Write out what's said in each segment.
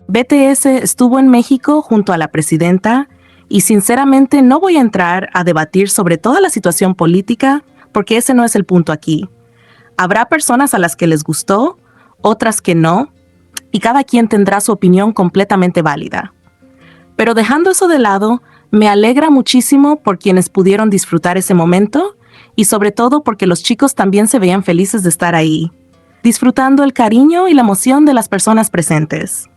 BTS estuvo en México junto a la presidenta y sinceramente no voy a entrar a debatir sobre toda la situación política porque ese no es el punto aquí. Habrá personas a las que les gustó, otras que no, y cada quien tendrá su opinión completamente válida. Pero dejando eso de lado, me alegra muchísimo por quienes pudieron disfrutar ese momento y sobre todo porque los chicos también se veían felices de estar ahí, disfrutando el cariño y la emoción de las personas presentes.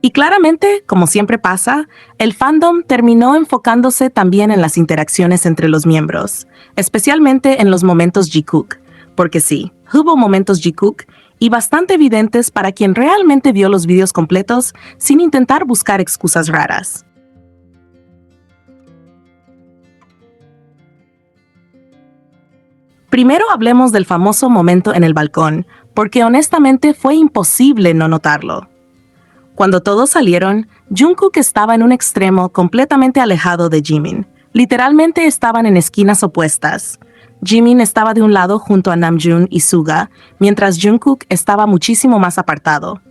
Y claramente, como siempre pasa, el fandom terminó enfocándose también en las interacciones entre los miembros, especialmente en los momentos Jikook, porque sí, hubo momentos Jikook y bastante evidentes para quien realmente vio los videos completos sin intentar buscar excusas raras. Primero hablemos del famoso momento en el balcón, porque honestamente fue imposible no notarlo. Cuando todos salieron, Jungkook estaba en un extremo completamente alejado de Jimin. Literalmente estaban en esquinas opuestas. Jimin estaba de un lado junto a Namjoon y Suga, mientras Jungkook estaba muchísimo más apartado.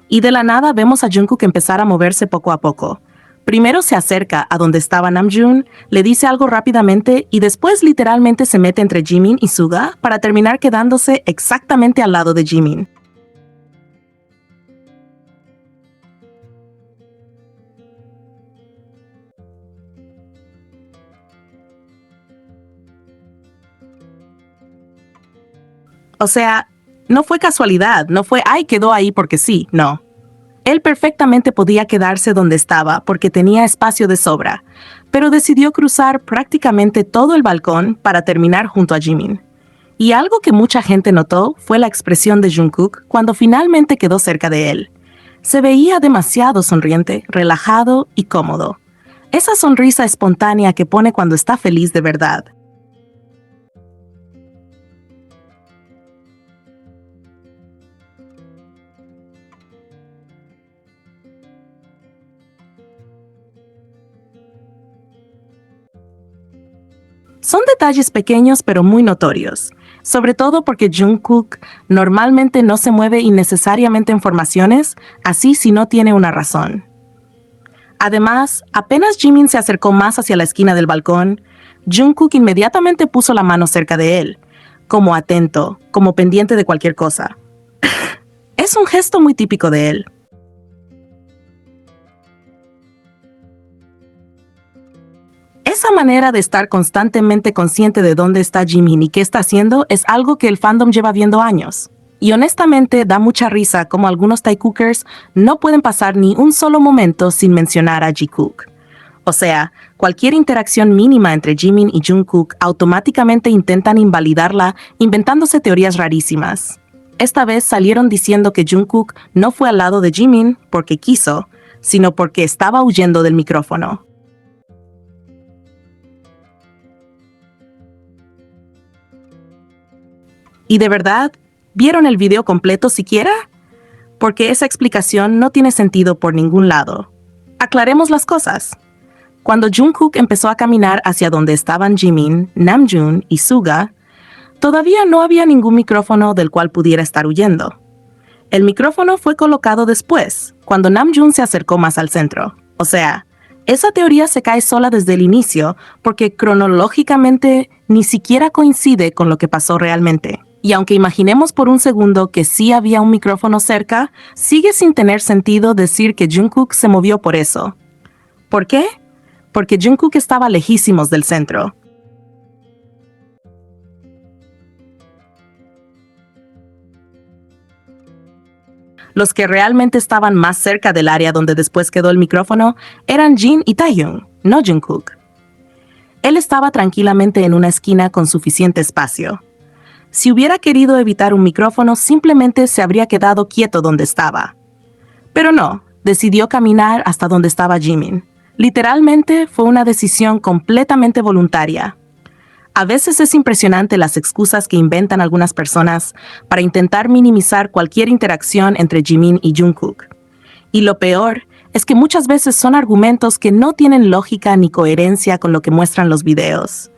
Y de la nada vemos a Jungkook empezar a moverse poco a poco. Primero se acerca a donde estaba Namjoon, le dice algo rápidamente y después literalmente se mete entre Jimin y Suga para terminar quedándose exactamente al lado de Jimin. O sea, no fue casualidad, no fue, ay, quedó ahí porque sí, no. Él perfectamente podía quedarse donde estaba porque tenía espacio de sobra, pero decidió cruzar prácticamente todo el balcón para terminar junto a Jimin. Y algo que mucha gente notó fue la expresión de Jungkook cuando finalmente quedó cerca de él. Se veía demasiado sonriente, relajado y cómodo. Esa sonrisa espontánea que pone cuando está feliz de verdad. Son detalles pequeños pero muy notorios, sobre todo porque Jungkook normalmente no se mueve innecesariamente en formaciones, así si no tiene una razón. Además, apenas Jimin se acercó más hacia la esquina del balcón, Jungkook inmediatamente puso la mano cerca de él, como atento, como pendiente de cualquier cosa. Es un gesto muy típico de él. Esa manera de estar constantemente consciente de dónde está Jimin y qué está haciendo es algo que el fandom lleva viendo años. Y honestamente da mucha risa como algunos Taekookers no pueden pasar ni un solo momento sin mencionar a Jikook. O sea, cualquier interacción mínima entre Jimin y Jungkook automáticamente intentan invalidarla inventándose teorías rarísimas. Esta vez salieron diciendo que Jungkook no fue al lado de Jimin porque quiso, sino porque estaba huyendo del micrófono. ¿Y de verdad? ¿Vieron el video completo siquiera? Porque esa explicación no tiene sentido por ningún lado. Aclaremos las cosas. Cuando Jungkook empezó a caminar hacia donde estaban Jimin, Namjoon y Suga, todavía no había ningún micrófono del cual pudiera estar huyendo. El micrófono fue colocado después, cuando Namjoon se acercó más al centro. O sea, esa teoría se cae sola desde el inicio porque cronológicamente ni siquiera coincide con lo que pasó realmente. Y aunque imaginemos por un segundo que sí había un micrófono cerca, sigue sin tener sentido decir que Jungkook se movió por eso. ¿Por qué? Porque Jungkook estaba lejísimos del centro. Los que realmente estaban más cerca del área donde después quedó el micrófono eran Jin y Taehyung, no Jungkook. Él estaba tranquilamente en una esquina con suficiente espacio. Si hubiera querido evitar un micrófono, simplemente se habría quedado quieto donde estaba. Pero no, decidió caminar hasta donde estaba Jimin. Literalmente fue una decisión completamente voluntaria. A veces es impresionante las excusas que inventan algunas personas para intentar minimizar cualquier interacción entre Jimin y Jungkook. Y lo peor es que muchas veces son argumentos que no tienen lógica ni coherencia con lo que muestran los videos.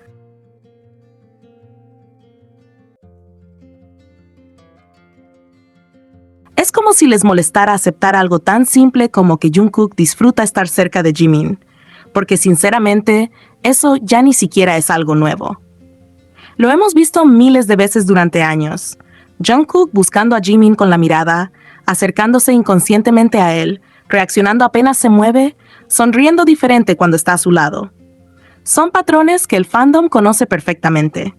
Es como si les molestara aceptar algo tan simple como que Jungkook disfruta estar cerca de Jimin, porque sinceramente, eso ya ni siquiera es algo nuevo. Lo hemos visto miles de veces durante años. Jungkook buscando a Jimin con la mirada, acercándose inconscientemente a él, reaccionando apenas se mueve, sonriendo diferente cuando está a su lado. Son patrones que el fandom conoce perfectamente.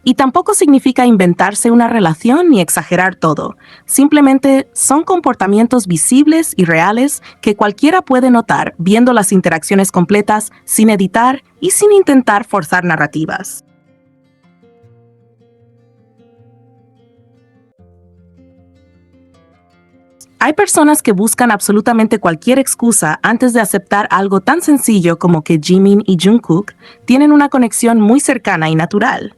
Y tampoco significa inventarse una relación ni exagerar todo. Simplemente son comportamientos visibles y reales que cualquiera puede notar viendo las interacciones completas sin editar y sin intentar forzar narrativas. Hay personas que buscan absolutamente cualquier excusa antes de aceptar algo tan sencillo como que Jimin y Jungkook tienen una conexión muy cercana y natural.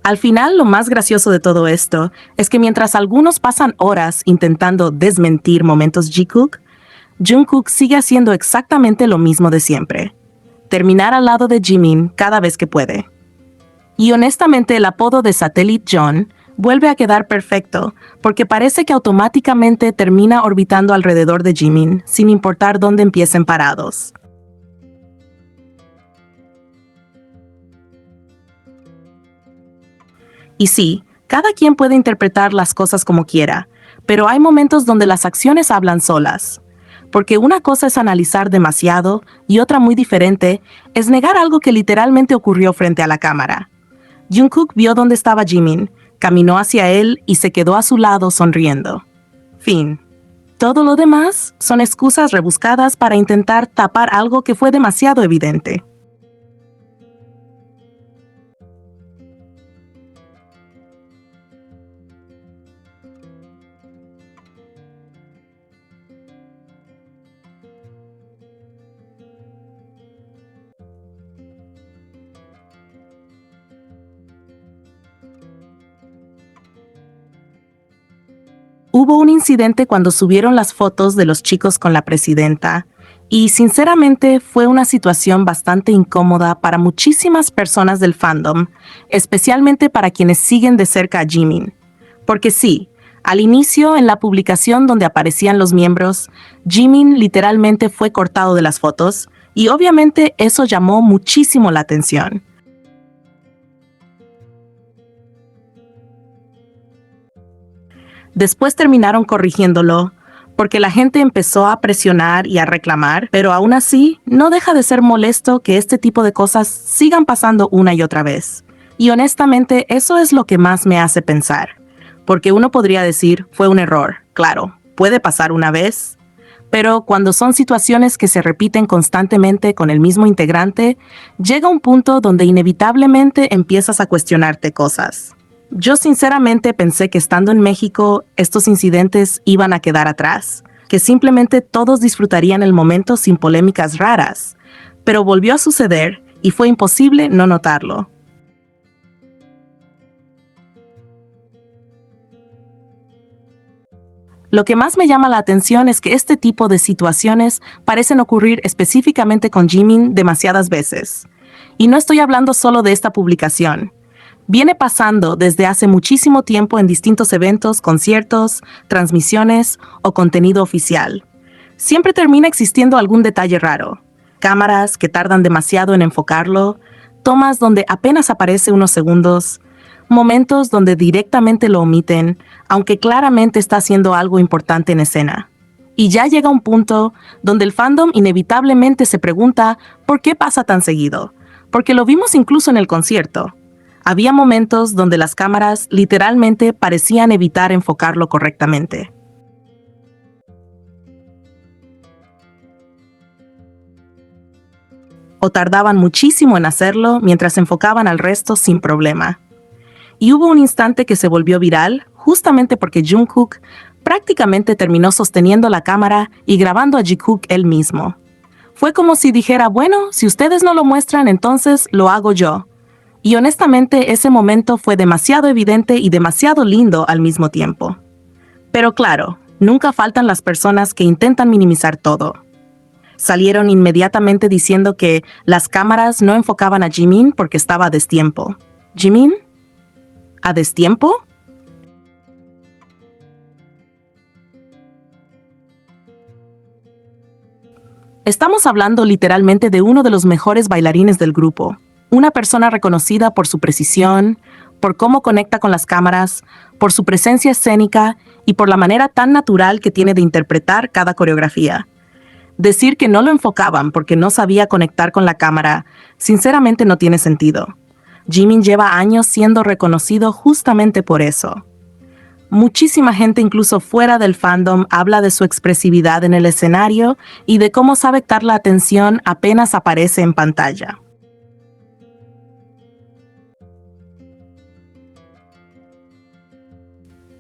Al final, lo más gracioso de todo esto es que mientras algunos pasan horas intentando desmentir momentos Jikook, Jungkook sigue haciendo exactamente lo mismo de siempre: terminar al lado de Jimin cada vez que puede. Y honestamente, el apodo de Satellite John vuelve a quedar perfecto, porque parece que automáticamente termina orbitando alrededor de Jimin, sin importar dónde empiecen parados. Y sí, cada quien puede interpretar las cosas como quiera, pero hay momentos donde las acciones hablan solas. Porque una cosa es analizar demasiado y otra muy diferente es negar algo que literalmente ocurrió frente a la cámara. Jungkook vio dónde estaba Jimin, caminó hacia él y se quedó a su lado sonriendo. Fin. Todo lo demás son excusas rebuscadas para intentar tapar algo que fue demasiado evidente. Hubo un incidente cuando subieron las fotos de los chicos con la presidenta, y sinceramente fue una situación bastante incómoda para muchísimas personas del fandom, especialmente para quienes siguen de cerca a Jimin. Porque sí, al inicio, en la publicación donde aparecían los miembros, Jimin literalmente fue cortado de las fotos, y obviamente eso llamó muchísimo la atención. Después terminaron corrigiéndolo, porque la gente empezó a presionar y a reclamar, pero aún así no deja de ser molesto que este tipo de cosas sigan pasando una y otra vez. Y honestamente eso es lo que más me hace pensar, porque uno podría decir fue un error, claro, puede pasar una vez, pero cuando son situaciones que se repiten constantemente con el mismo integrante, llega un punto donde inevitablemente empiezas a cuestionarte cosas. Yo sinceramente pensé que estando en México, estos incidentes iban a quedar atrás, que simplemente todos disfrutarían el momento sin polémicas raras, pero volvió a suceder y fue imposible no notarlo. Lo que más me llama la atención es que este tipo de situaciones parecen ocurrir específicamente con Jimin demasiadas veces. Y no estoy hablando solo de esta publicación. Viene pasando desde hace muchísimo tiempo en distintos eventos, conciertos, transmisiones o contenido oficial. Siempre termina existiendo algún detalle raro. Cámaras que tardan demasiado en enfocarlo, tomas donde apenas aparece unos segundos, momentos donde directamente lo omiten, aunque claramente está haciendo algo importante en escena. Y ya llega un punto donde el fandom inevitablemente se pregunta ¿por qué pasa tan seguido? Porque lo vimos incluso en el concierto. Había momentos donde las cámaras literalmente parecían evitar enfocarlo correctamente. O tardaban muchísimo en hacerlo mientras enfocaban al resto sin problema. Y hubo un instante que se volvió viral justamente porque Jungkook prácticamente terminó sosteniendo la cámara y grabando a Jikook él mismo. Fue como si dijera, bueno, si ustedes no lo muestran, entonces lo hago yo. Y honestamente, ese momento fue demasiado evidente y demasiado lindo al mismo tiempo. Pero claro, nunca faltan las personas que intentan minimizar todo. Salieron inmediatamente diciendo que las cámaras no enfocaban a Jimin porque estaba a destiempo. ¿Jimin? ¿A destiempo? Estamos hablando literalmente de uno de los mejores bailarines del grupo. Una persona reconocida por su precisión, por cómo conecta con las cámaras, por su presencia escénica y por la manera tan natural que tiene de interpretar cada coreografía. Decir que no lo enfocaban porque no sabía conectar con la cámara, sinceramente no tiene sentido. Jimin lleva años siendo reconocido justamente por eso. Muchísima gente, incluso fuera del fandom, habla de su expresividad en el escenario y de cómo sabe captar la atención apenas aparece en pantalla.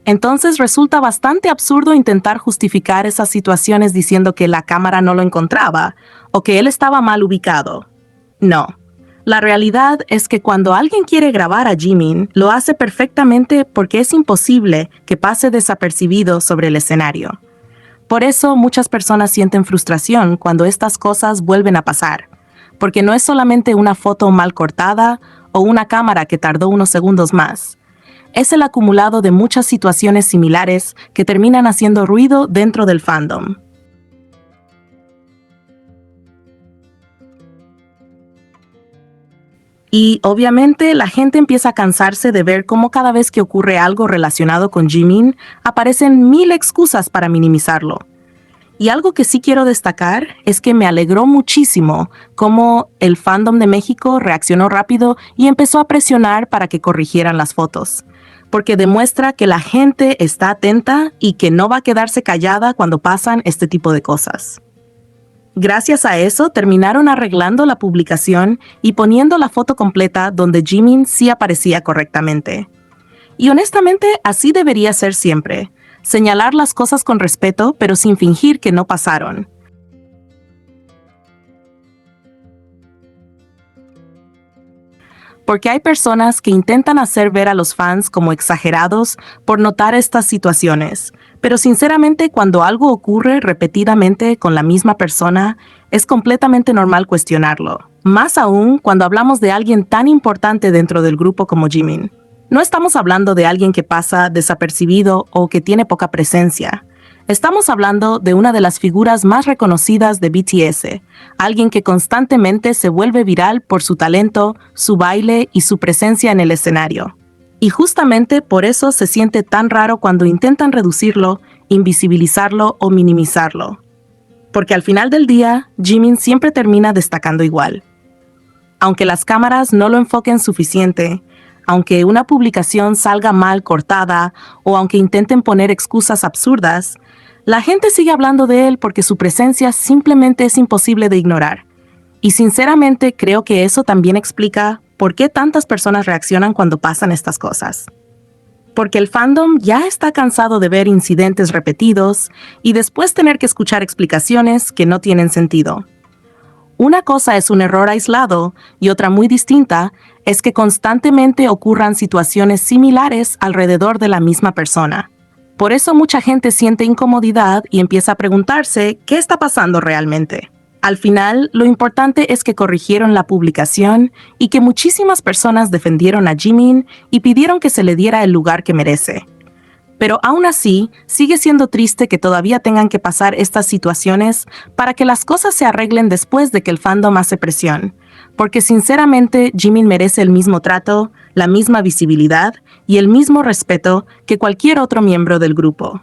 Entonces resulta bastante absurdo intentar justificar esas situaciones diciendo que la cámara no lo encontraba o que él estaba mal ubicado. No. La realidad es que cuando alguien quiere grabar a Jimin, lo hace perfectamente porque es imposible que pase desapercibido sobre el escenario. Por eso muchas personas sienten frustración cuando estas cosas vuelven a pasar, porque no es solamente una foto mal cortada o una cámara que tardó unos segundos más. Es el acumulado de muchas situaciones similares que terminan haciendo ruido dentro del fandom. Y obviamente la gente empieza a cansarse de ver cómo cada vez que ocurre algo relacionado con Jimin, aparecen 1000 excusas para minimizarlo. Y algo que sí quiero destacar es que me alegró muchísimo cómo el fandom de México reaccionó rápido y empezó a presionar para que corrigieran las fotos, porque demuestra que la gente está atenta y que no va a quedarse callada cuando pasan este tipo de cosas. Gracias a eso, terminaron arreglando la publicación y poniendo la foto completa donde Jimin sí aparecía correctamente. Y honestamente, así debería ser siempre. Señalar las cosas con respeto, pero sin fingir que no pasaron. Porque hay personas que intentan hacer ver a los fans como exagerados por notar estas situaciones, pero sinceramente cuando algo ocurre repetidamente con la misma persona, es completamente normal cuestionarlo, más aún cuando hablamos de alguien tan importante dentro del grupo como Jimin. No estamos hablando de alguien que pasa desapercibido o que tiene poca presencia. Estamos hablando de una de las figuras más reconocidas de BTS, alguien que constantemente se vuelve viral por su talento, su baile y su presencia en el escenario. Y justamente por eso se siente tan raro cuando intentan reducirlo, invisibilizarlo o minimizarlo. Porque al final del día, Jimin siempre termina destacando igual. Aunque las cámaras no lo enfoquen suficiente, aunque una publicación salga mal cortada o aunque intenten poner excusas absurdas, la gente sigue hablando de él porque su presencia simplemente es imposible de ignorar. Y sinceramente creo que eso también explica por qué tantas personas reaccionan cuando pasan estas cosas. Porque el fandom ya está cansado de ver incidentes repetidos y después tener que escuchar explicaciones que no tienen sentido. Una cosa es un error aislado y otra muy distinta es que constantemente ocurran situaciones similares alrededor de la misma persona. Por eso mucha gente siente incomodidad y empieza a preguntarse qué está pasando realmente. Al final, lo importante es que corrigieron la publicación y que muchísimas personas defendieron a Jimin y pidieron que se le diera el lugar que merece. Pero aún así, sigue siendo triste que todavía tengan que pasar estas situaciones para que las cosas se arreglen después de que el fandom hace presión. Porque sinceramente, Jimin merece el mismo trato, la misma visibilidad y el mismo respeto que cualquier otro miembro del grupo.